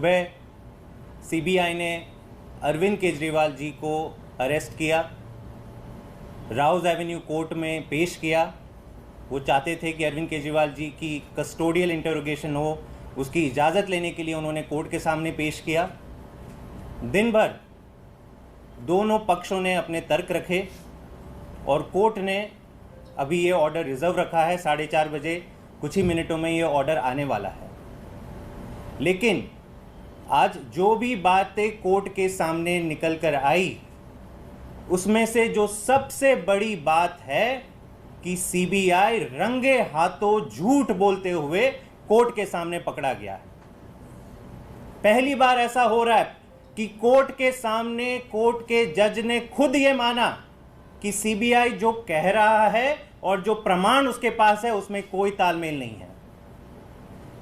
सुबह सीबीआई ने अरविंद केजरीवाल जी को अरेस्ट किया, राउज एवेन्यू कोर्ट में पेश किया। वो चाहते थे कि अरविंद केजरीवाल जी की कस्टोडियल इंटरोगेशन हो, उसकी इजाज़त लेने के लिए उन्होंने कोर्ट के सामने पेश किया। दिन भर दोनों पक्षों ने अपने तर्क रखे और कोर्ट ने अभी ये ऑर्डर रिजर्व रखा है। 4:30 बजे कुछ ही मिनटों में ये ऑर्डर आने वाला है। लेकिन आज जो भी बातें कोर्ट के सामने निकल कर आई, उसमें से जो सबसे बड़ी बात है कि सीबीआई रंगे हाथों झूठ बोलते हुए कोर्ट के सामने पकड़ा गया है। पहली बार ऐसा हो रहा है कि कोर्ट के सामने कोर्ट के जज ने खुद ये माना कि सीबीआई जो कह रहा है और जो प्रमाण उसके पास है उसमें कोई तालमेल नहीं है।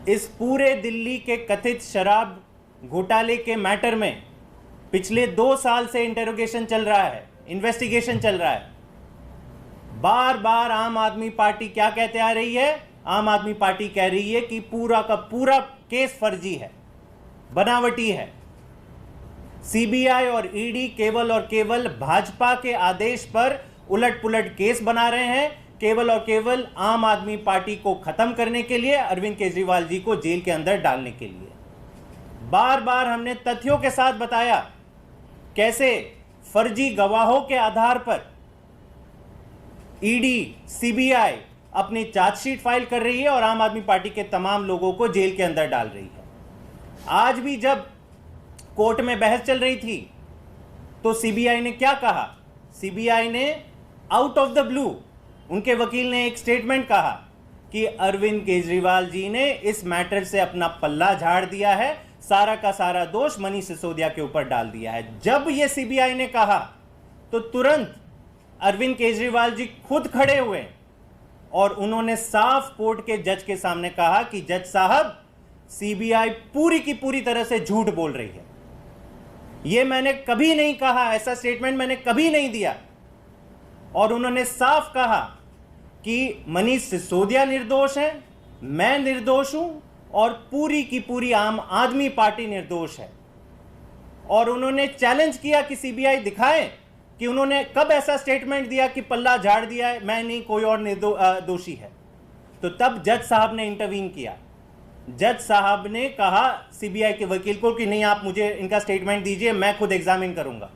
इस पूरे दिल्ली के कथित शराब घोटाले के मैटर में पिछले 2 साल से इंटरोगेशन चल रहा है, इन्वेस्टिगेशन चल रहा है। बार बार आम आदमी पार्टी क्या कहते आ रही है? आम आदमी पार्टी कह रही है कि पूरा का पूरा केस फर्जी है, बनावटी है। सीबीआई और ईडी केवल और केवल भाजपा के आदेश पर उलट पुलट केस बना रहे हैं, केवल और केवल आम आदमी पार्टी को खत्म करने के लिए, अरविंद केजरीवाल जी को जेल के अंदर डालने के लिए। बार बार हमने तथ्यों के साथ बताया कैसे फर्जी गवाहों के आधार पर ईडी, सीबीआई अपनी चार्जशीट फाइल कर रही है और आम आदमी पार्टी के तमाम लोगों को जेल के अंदर डाल रही है। आज भी जब कोर्ट में बहस चल रही थी तो सीबीआई ने क्या कहा? सीबीआई ने आउट ऑफ द ब्लू, उनके वकील ने एक स्टेटमेंट कहा कि अरविंद केजरीवाल जी ने इस मैटर से अपना पल्ला झाड़ दिया है, सारा का सारा दोष मनीष सिसोदिया के ऊपर डाल दिया है। जब यह सीबीआई ने कहा तो तुरंत अरविंद केजरीवाल जी खुद खड़े हुए और उन्होंने साफ कोर्ट के जज के सामने कहा कि जज साहब, सीबीआई पूरी की पूरी तरह से झूठ बोल रही है। यह मैंने कभी नहीं कहा, ऐसा स्टेटमेंट मैंने कभी नहीं दिया। और उन्होंने साफ कहा कि मनीष सिसोदिया निर्दोष है, मैं निर्दोष हूं और पूरी की पूरी आम आदमी पार्टी निर्दोष है। और उन्होंने चैलेंज किया कि सीबीआई दिखाए कि उन्होंने कब ऐसा स्टेटमेंट दिया कि पल्ला झाड़ दिया है, मैं नहीं, कोई और दोषी है। तो तब जज साहब ने इंटरवीन किया। जज साहब ने कहा सीबीआई के वकील को कि नहीं, आप मुझे इनका स्टेटमेंट दीजिए, मैं खुद एग्जामिन करूंगा।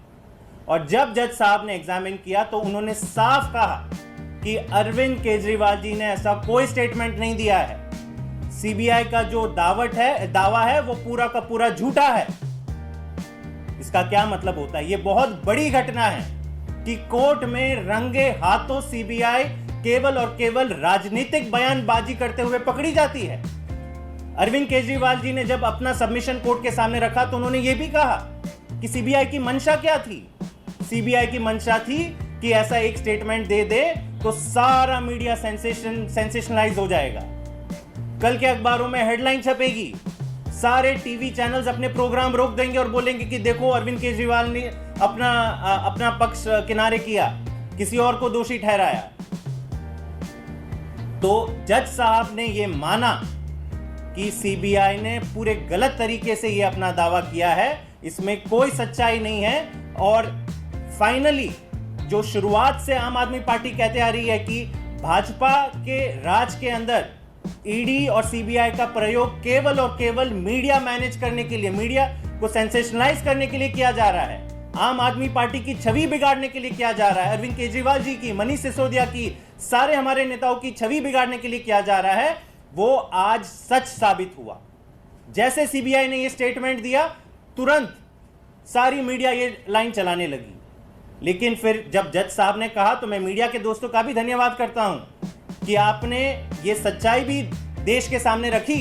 और जब जज साहब ने एग्जामिन किया तो उन्होंने साफ कहा कि अरविंद केजरीवाल जी ने ऐसा कोई स्टेटमेंट नहीं दिया है। सीबीआई का जो दावा है वो पूरा का पूरा झूठा है। इसका क्या मतलब होता है? ये बहुत बड़ी घटना है कि कोर्ट में रंगे हाथों सीबीआई केवल और केवल राजनीतिक बयानबाजी करते हुए पकड़ी जाती है। अरविंद केजरीवाल जी ने जब अपना सबमिशन कोर्ट के सामने रखा तो उन्होंने ये भी कहा कि सीबीआई की मंशा क्या थी। सीबीआई की मंशा थी कि ऐसा एक स्टेटमेंट दे दे तो सारा मीडिया सेंसेशनलाइज हो जाएगा, कल के अखबारों में हेडलाइन छपेगी, सारे टीवी चैनल्स अपने प्रोग्राम रोक देंगे और बोलेंगे कि देखो अरविंद केजरीवाल ने अपना पक्ष किनारे किया, किसी और को दोषी ठहराया। तो जज साहब ने यह माना कि सीबीआई ने पूरे गलत तरीके से यह अपना दावा किया है, इसमें कोई सच्चाई नहीं है। और फाइनली जो शुरुआत से आम आदमी पार्टी कहते आ रही है कि भाजपा के राज के अंदर ईडी और सीबीआई का प्रयोग केवल और केवल मीडिया मैनेज करने के लिए, मीडिया को सेंसेशनलाइज करने के लिए किया जा रहा है, आम आदमी पार्टी की छवि बिगाड़ने के लिए किया जा रहा है, अरविंद केजरीवाल जी की, मनीष सिसोदिया की, सारे हमारे नेताओं की छवि बिगाड़ने के लिए किया जा रहा है, वो आज सच साबित हुआ। जैसे सीबीआई ने यह स्टेटमेंट दिया, तुरंत सारी मीडिया ये लाइन चलाने लगी। लेकिन फिर जब जज साहब ने कहा तो मैं मीडिया के दोस्तों का भी धन्यवाद करता हूं कि आपने ये सच्चाई भी देश के सामने रखी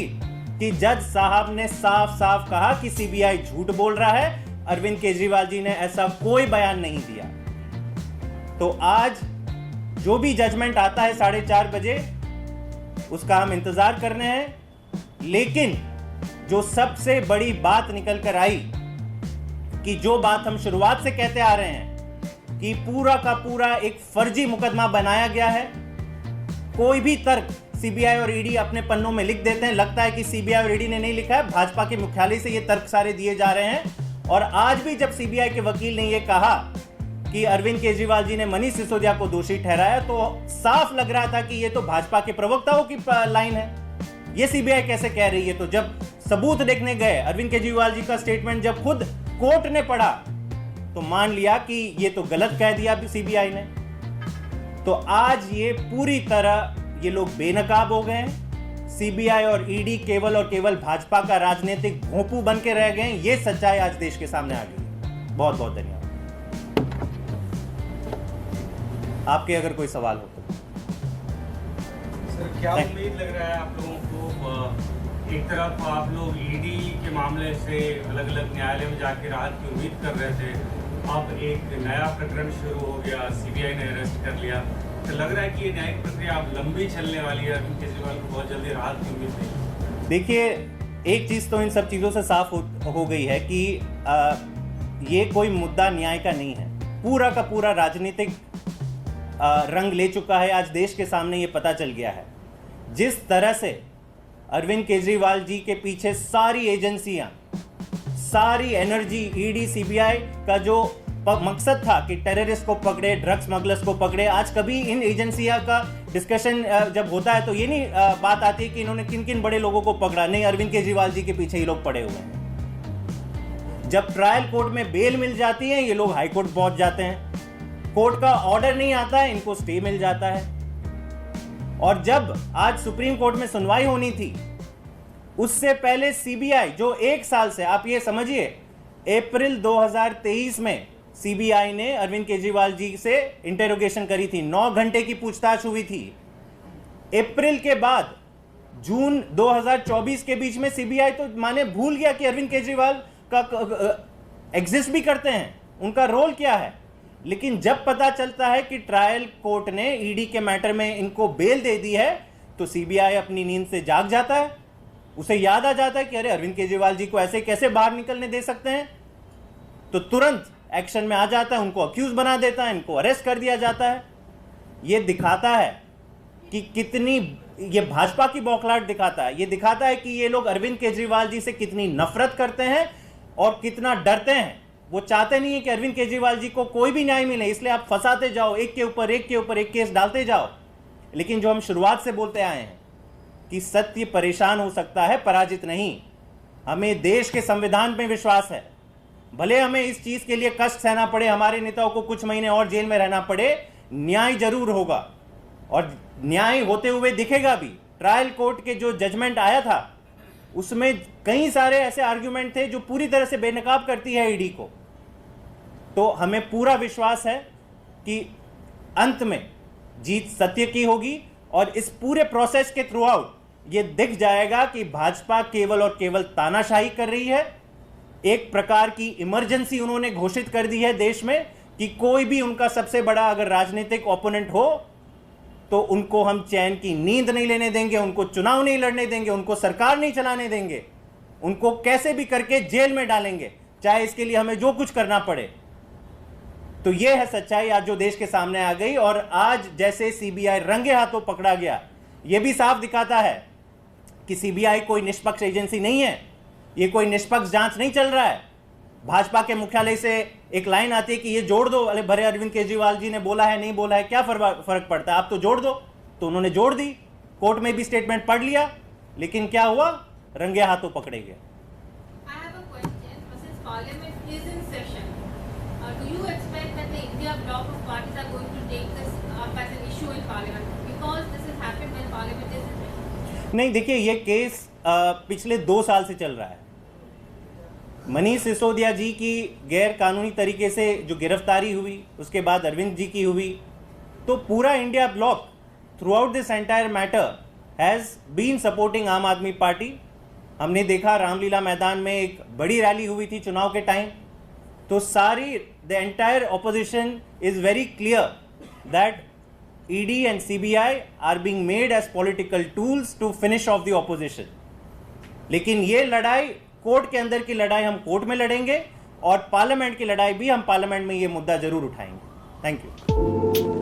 कि जज साहब ने साफ साफ कहा कि सीबीआई झूठ बोल रहा है, अरविंद केजरीवाल जी ने ऐसा कोई बयान नहीं दिया। तो आज जो भी जजमेंट आता है 4:30 बजे, उसका हम इंतजार कर रहे हैं। लेकिन जो सबसे बड़ी बात निकल कर आई कि जो बात हम शुरुआत से कहते आ रहे हैं कि पूरा का पूरा एक फर्जी मुकदमा बनाया गया है, कोई भी तर्क सीबीआई और ईडी अपने पन्नों में लिख देते हैं, लगता है कि सीबीआई और ईडी ने नहीं लिखा है, भाजपा के मुख्यालय से ये तर्क सारे दिए जा रहे हैं। और आज भी जब सीबीआई के वकील ने ये कहा कि अरविंद केजरीवाल जी ने मनीष सिसोदिया को दोषी ठहराया, तो साफ लग रहा था कि ये तो भाजपा के प्रवक्ताओं की लाइन है। ये सीबीआई कैसे कह रही है? तो जब सबूत देखने गए, अरविंद केजरीवाल जी का स्टेटमेंट जब खुद कोर्ट ने पढ़ा, तो मान लिया कि ये तो गलत कह दिया सीबीआई ने। तो आज ये पूरी तरह ये लोग बेनकाब हो गए हैं। सीबीआई और ईडी केवल और केवल भाजपा का राजनीतिक भोंपू बन के रह गए। ये सच्चाई आज देश के सामने आ गई है। बहुत बहुत धन्यवाद। आपके अगर कोई सवाल हो तो सर, क्या उम्मीद लग रहा है आप लोगों को? एक तरफ आप लोग ईडी के मामले से अलग अलग न्यायालय में जाके राहत की उम्मीद कर रहे थे, अब एक नया प्रकरण शुरू हो गया, सीबीआई ने अरेस्ट कर लिया, तो लग रहा है कि ये न्यायिक प्रक्रिया अब लंबी चलने वाली है, अरविंद केजरीवाल को बहुत जल्दी राहत की उम्मीद नहीं। देखिए, एक चीज तो इन सब चीजों से साफ हो गई है कि ये कोई मुद्दा न्याय का नहीं है। पूरा का पूरा राजनीतिक रंग ले चुका है। आज देश के सामने ये पता चल गया है, जिस तरह से अरविंद केजरीवाल जी के पीछे सारी एजेंसियां, सारी एनर्जी, ईडी सीबीआई का जो मकसद था कि टेररिस्ट को पकड़े, ड्रग स्मगलर्स को पकड़े, आज कभी इन एजेंसियों का डिस्कशन जब होता है तो ये नहीं बात आती कि इन्होंने किन किन बड़े लोगों को पकड़ा। नहीं, अरविंद केजरीवाल जी के पीछे ये लोग पड़े हुए हैं। जब ट्रायल कोर्ट में बेल मिल जाती है, ये लोग हाई कोर्ट पहुंच जाते हैं। कोर्ट का ऑर्डर नहीं आता है, इनको स्टे मिल जाता है। और जब आज सुप्रीम कोर्ट में सुनवाई होनी थी, उससे पहले सीबीआई, जो एक साल से, आप ये समझिए, अप्रैल 2023 में सीबीआई ने अरविंद केजरीवाल जी से इंटेरोगेशन करी थी, 9 घंटे की पूछताछ हुई थी। अप्रैल के बाद जून 2024 के बीच में सीबीआई तो माने भूल गया कि अरविंद केजरीवाल का एग्जिस्ट भी करते हैं, उनका रोल क्या है। लेकिन जब पता चलता है कि ट्रायल कोर्ट ने ईडी के मैटर में इनको बेल दे दी है, तो सीबीआई अपनी नींद से जाग जाता है। उसे याद आ जाता है कि अरे, अरविंद केजरीवाल जी को ऐसे कैसे बाहर निकलने दे सकते हैं, तो तुरंत एक्शन में आ जाता है, उनको अक्यूज बना देता है, इनको अरेस्ट कर दिया जाता है। यह दिखाता है कि कितनी, ये भाजपा की बौखलाहट दिखाता है। ये दिखाता है कि ये लोग अरविंद केजरीवाल जी से कितनी नफरत करते हैं और कितना डरते हैं। वो चाहते नहीं है कि अरविंद केजरीवाल जी को कोई भी न्याय मिले, इसलिए आप फंसाते जाओ, एक के ऊपर एक केस डालते जाओ। लेकिन जो हम शुरुआत से बोलते आए हैं कि सत्य परेशान हो सकता है, पराजित नहीं। हमें देश के संविधान में विश्वास है, भले हमें इस चीज के लिए कष्ट सहना पड़े, हमारे नेताओं को कुछ महीने और जेल में रहना पड़े, न्याय जरूर होगा और न्याय होते हुए दिखेगा भी। ट्रायल कोर्ट के जो जजमेंट आया था, उसमें कई सारे ऐसे आर्ग्यूमेंट थे जो पूरी तरह से बेनकाब करती है ईडी को। तो हमें पूरा विश्वास है कि अंत में जीत सत्य की होगी और इस पूरे प्रोसेस के थ्रू आउट ये दिख जाएगा कि भाजपा केवल और केवल तानाशाही कर रही है। एक प्रकार की इमरजेंसी उन्होंने घोषित कर दी है देश में कि कोई भी उनका सबसे बड़ा अगर राजनीतिक ओपोनेंट हो तो उनको हम चैन की नींद नहीं लेने देंगे, उनको चुनाव नहीं लड़ने देंगे, उनको सरकार नहीं चलाने देंगे, उनको कैसे भी करके जेल में डालेंगे, चाहे इसके लिए हमें जो कुछ करना पड़े। तो यह है सच्चाई आज जो देश के सामने आ गई। और आज जैसे सीबीआई रंगे हाथों पकड़ा गया, यह भी साफ दिखाता है कि सीबीआई कोई निष्पक्ष एजेंसी नहीं है, यह कोई निष्पक्ष जांच नहीं चल रहा है। भाजपा के मुख्यालय से एक लाइन आती है कि ये जोड़ दो, अरे भरे अरविंद केजरीवाल जी ने बोला है, नहीं बोला है, क्या फर्क पड़ता है, आप तो जोड़ दो। तो उन्होंने जोड़ दी, कोर्ट में भी स्टेटमेंट पढ़ लिया, लेकिन क्या हुआ, रंगे हाथों पकड़े गए। नहीं, देखिए, ये केस पिछले 2 साल से चल रहा है। मनीष सिसोदिया जी की गैर कानूनी तरीके से जो गिरफ्तारी हुई, उसके बाद अरविंद जी की हुई, तो पूरा India bloc throughout this entire matter has been supporting Aam Aadmi party. हमने देखा रामलीला मैदान में एक बड़ी रैली हुई थी चुनाव के टाइम, तो सारी the entire opposition is very clear that ED and CBI are being made as political tools to finish off the opposition. लेकिन ये लड़ाई, कोर्ट के अंदर की लड़ाई हम कोर्ट में लड़ेंगे और पार्लियामेंट की लड़ाई भी हम पार्लियामेंट में ये मुद्दा जरूर उठाएंगे। Thank you.